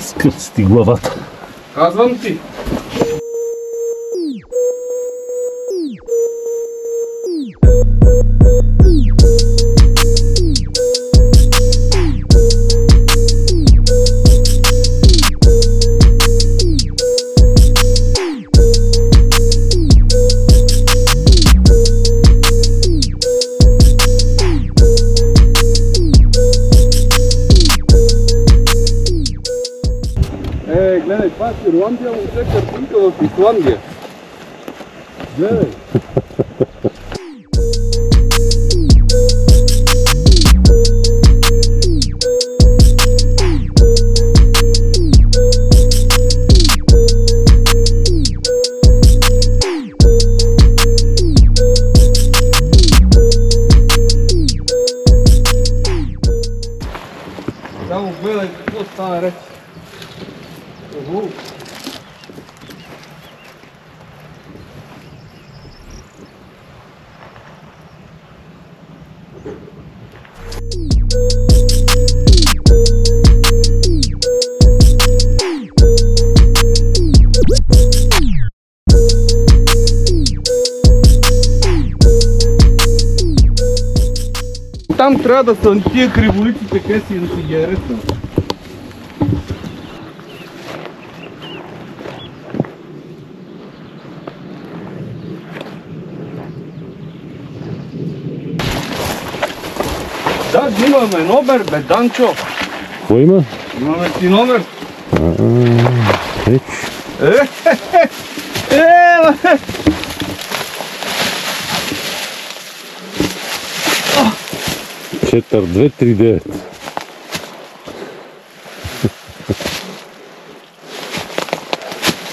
Скърци ти главата. Казвам ти. Гледай, това е Ирландия, му взе картинка в Исландия. Гледай. Само гледай какво стана реч. Там трябва да са тия криволиците, къде си да си ги арестам. Да, имаме номер, бе, Данчо. Какво има? Имаме си номер. Еч. Четър 239.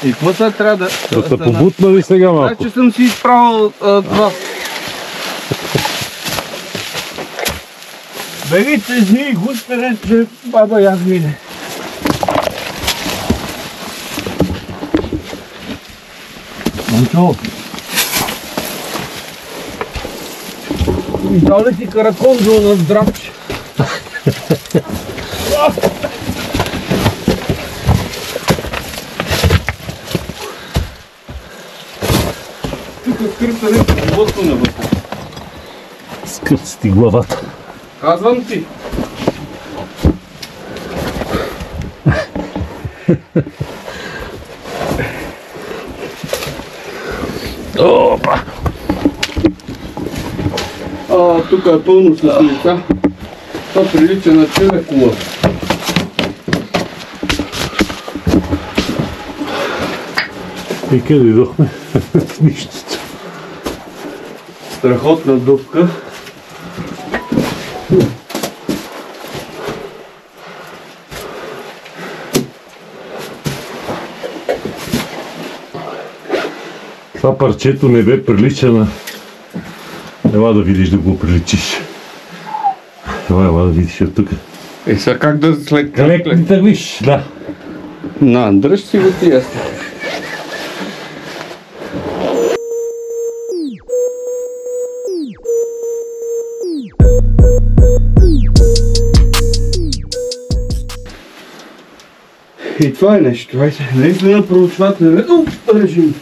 И какво сега трябва да... Да те побутна ли сега малко? Значи съм си изправил това. Бегите, змии, густере, че баба я мине. Манчо! Дали ти караконджо на здравче. Тук скрипта нещо животно не вътре. Скърци ти главата. Казвам ти. Опа! Тук е пълно с лица. Това прилича на човекова. И къде идохме? В нищото. Страхотна дупка. Това парчето не бе прилича на... Ела да видиш да го приличиш. Ела да видиш от тук. Сега как да след... Как ли тъглиш? Да. На, дръж си го тия. И това е нещо, наистина проучвателен режим.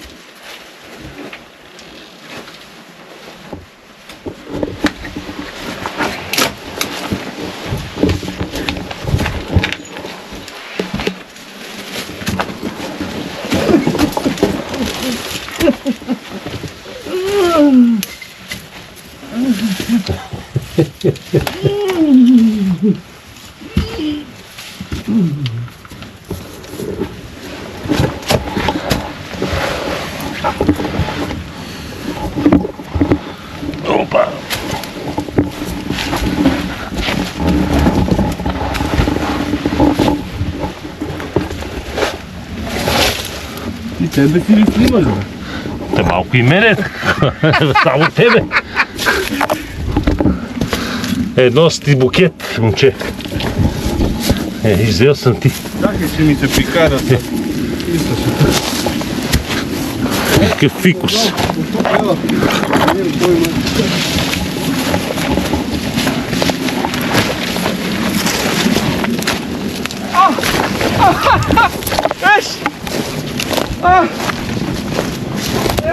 Опа! И тебе си ли снимаш, бе? Те малко и мене. Само тебе. Едно с ти букет, момче. Иззел съм ти. Чакай, че ми се прикарат. Какъв фикус. Еш!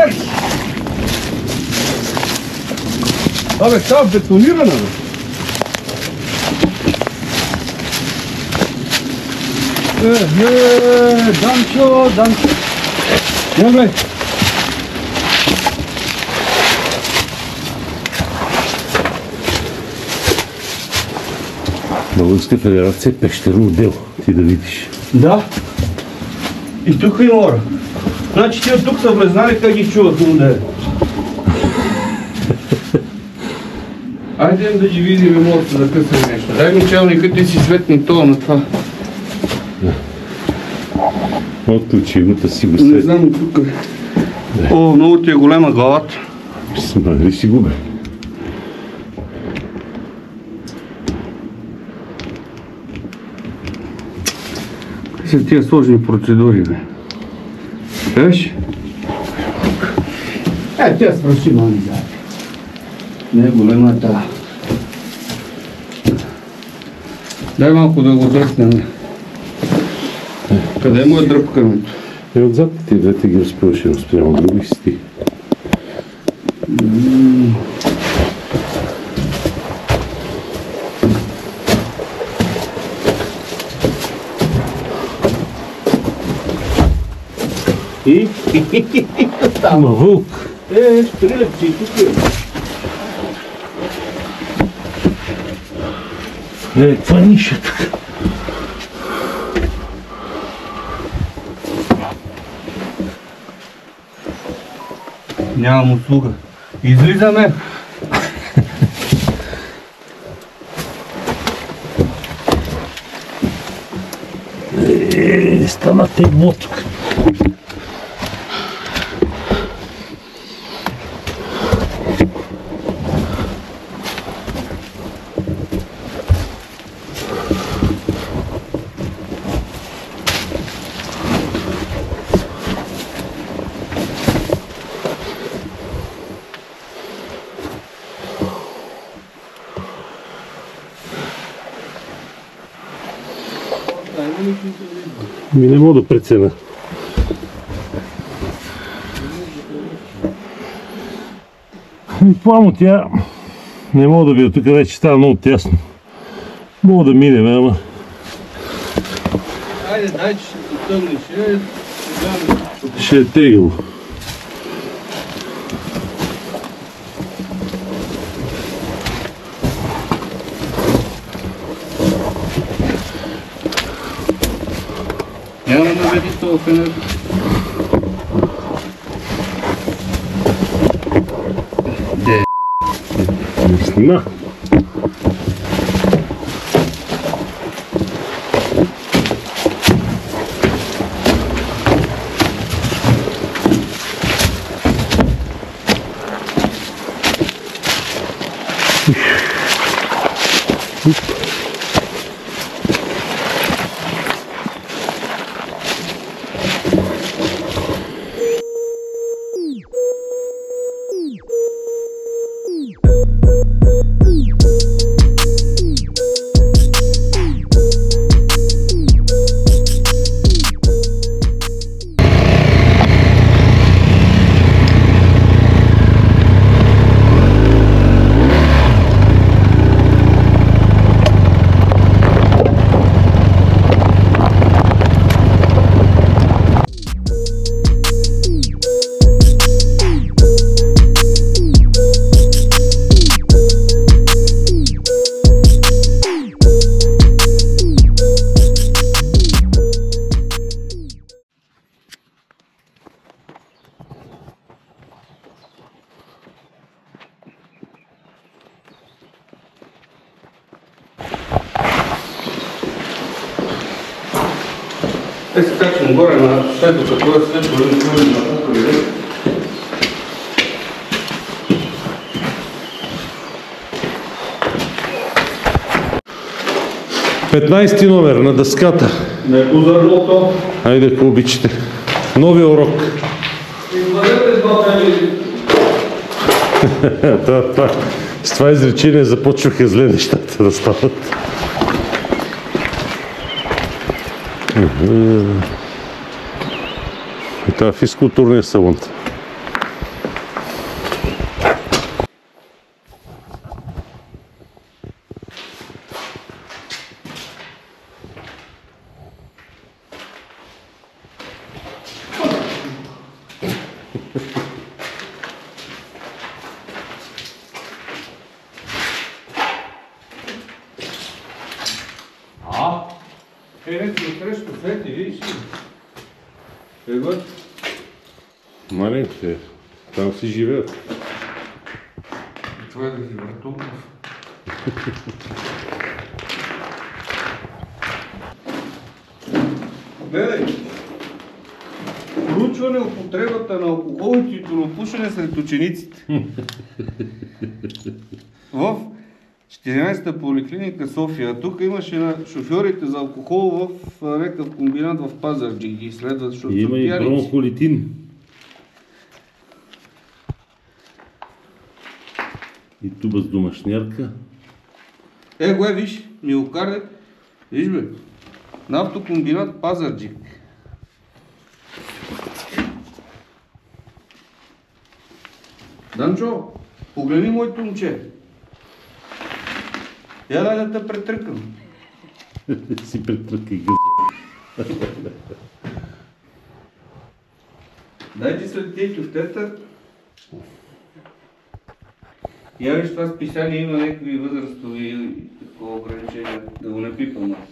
Еш! Абе, това е бетонирана, бе. Данчо, Данчо. Я, бе. Българска федерация е пещерно дело, ти да видиш. Да. И тук има хора. Значи тия тук са влезнали, как ги чуват луде. Айде да ги видим, може да закъсаме нещо. Дай началника, ти си светни това на това. Отключи имата си го Не след. знам тук. О, много ти е голема главата. Смали си го, бе. Са тия сложни процедури, бе. Виж? Тя свърши мани, да. Не е голема та. Дай малко да го дръпнем. Къде му е дръпкането? Отзад ти двете ги успяваш едно спрямо други си ти. Ама вълк! Стрелеци, тук е. Това ниша тук. Нямам услуга. Излизаме. Стана тегло тук. Не мога да преценя. Пламо тя не мога да видя, тук вече става много тясно. Мога да минем, ама. Айде, дай, че ще потъмнеш. Ще е тегло. Няма да наведи това фенер. Не снима. Те се качвам горе на светото, което е светло, да не на кукали. 15 номер на дъската. Не позърното. Айде, ако обичате. Новия урок. Извадете два бели. С това изречение започваха зле нещата да стават. Това е физкултурния салон. Не си откреща Свети, видиш ли? Его? Маленьките, там си живеят. Това е да си въртунков. Гледай! Проучване употребата на алкохол и тютюнопушене сред учениците. В 14-та поликлиника София. Тук имаше на шофьорите за алкохол в някакъв комбинат в Пазарджик. Ги изследват, защото са Има и пияници. бронхолитин. И туба с домашнярка. Го виж, миокардът. Виж бе, нафтокомбинат Пазарджик. Данчо, погледни моето момче. Я дай да те претръкам. Си претръкай гъза. Дай ти след тия кюфтета. Я виж, това списание има някакви възрастови такова ограничения, да го не пипам аз.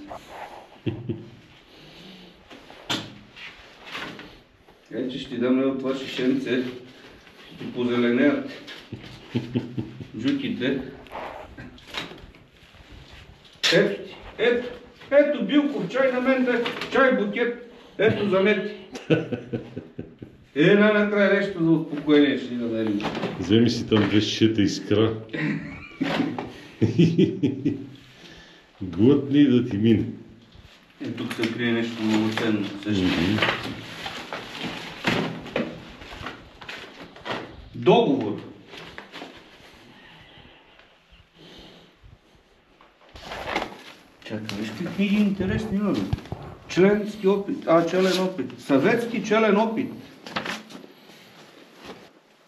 Че ще ти дам от това шишенце, ще ти позеленеят жуките. Ето Билков чай на мен, чай букет, ето замети. Най-накрая нещо за успокоение ще ни намерим. Вземи си там 2 шишета искра. Глътни и да ти мине. Тук се крие нещо много ценно също. Договор. Чакай, виж какви книги интересни имаме. Членски опит, челен опит. Съветски челен опит.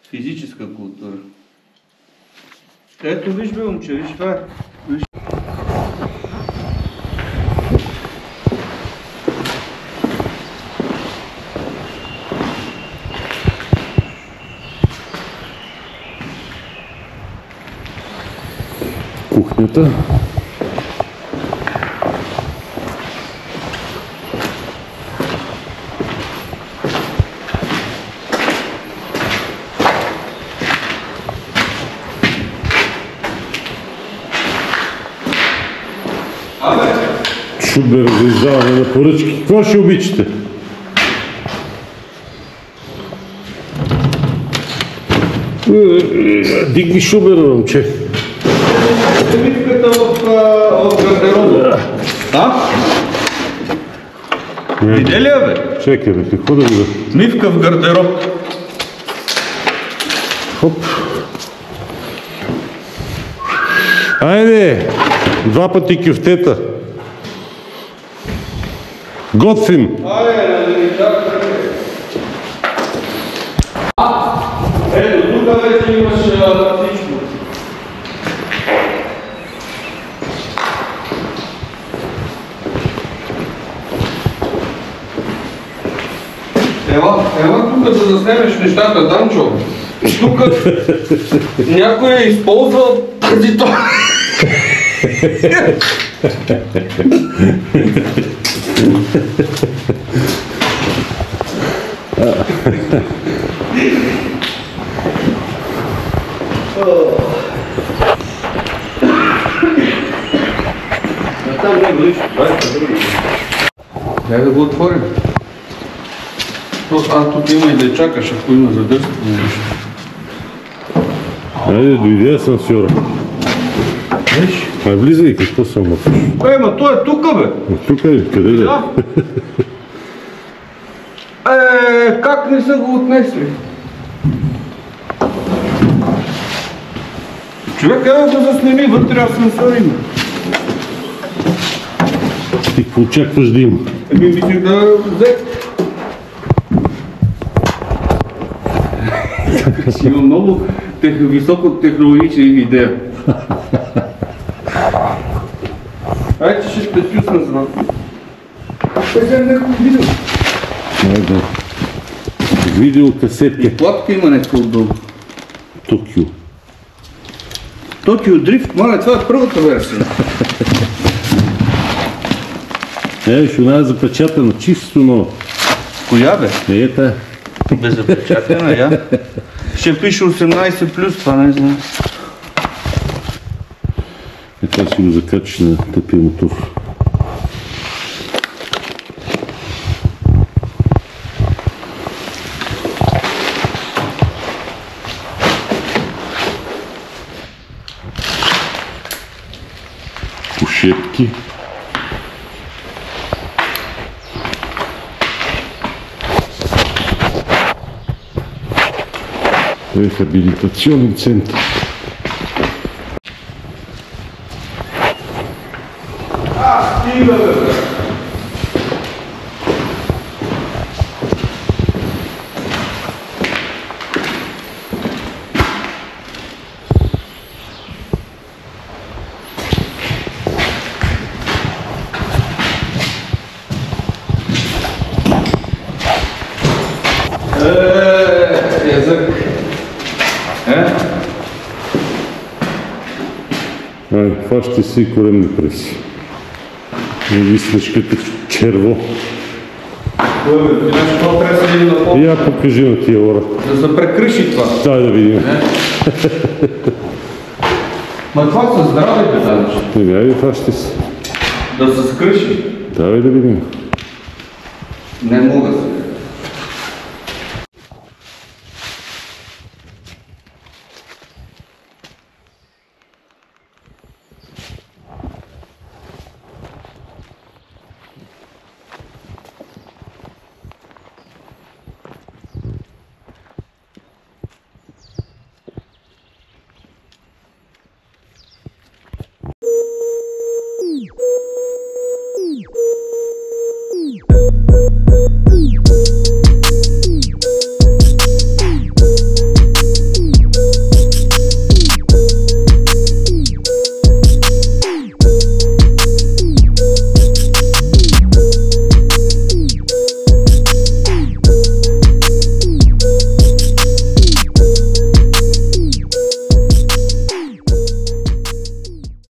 Физическа култура. Ето виж бе, момче, виж това. Виж. Кухнята. Шубер за издаване на поръчки. Какво ще обичате? Дигни шубера, момче. Мивката в гардероба. Виде ли я, бе? Чекай, бе, какво да видя? Мивка в гардероб. Хоп. Айде! 2 пъти кюфтета. Готвим! Ето, тук вече имаш всичко. Ела тук да заснемеш нещата, Данчо. Тук някой е използвал преди това. Дай да го отворим. Тук има и да чакаш, ако има задържка. Айде, дойде асансьора. Влизай, какво съм мъкаш? Ма той е тука, бе! Тук е, къде да? Как не са го отнесли? Човек, да го заснеми, вътре асансьор има. Ти какво очакваш да има? Мислих да взе. Има много високотехнологични идеи. Ай, че ще те тюсна с вас. Сега някакво видео. Айде. Видеокасетка. И платка има нещо отдолу. Токио. Токио Дрифт, маля, това е първата версия. Ще една е запечатана, чисто ново. Коя бе? Ета. Беззапечатана, я. Ще пише 18 плюс, това не знам. Това си го закачиш на тъпия мотор. Кушетки. Рехабилитационен център. Язък. Хваща си и коремни преси. И виснеш като черво. И я покажи на тия ора. Да се прекръши това. Дай да видим. Ма това са здрави бетанчи. Айде, хваща си. Да се скръши. Давай да видим. Не мога се.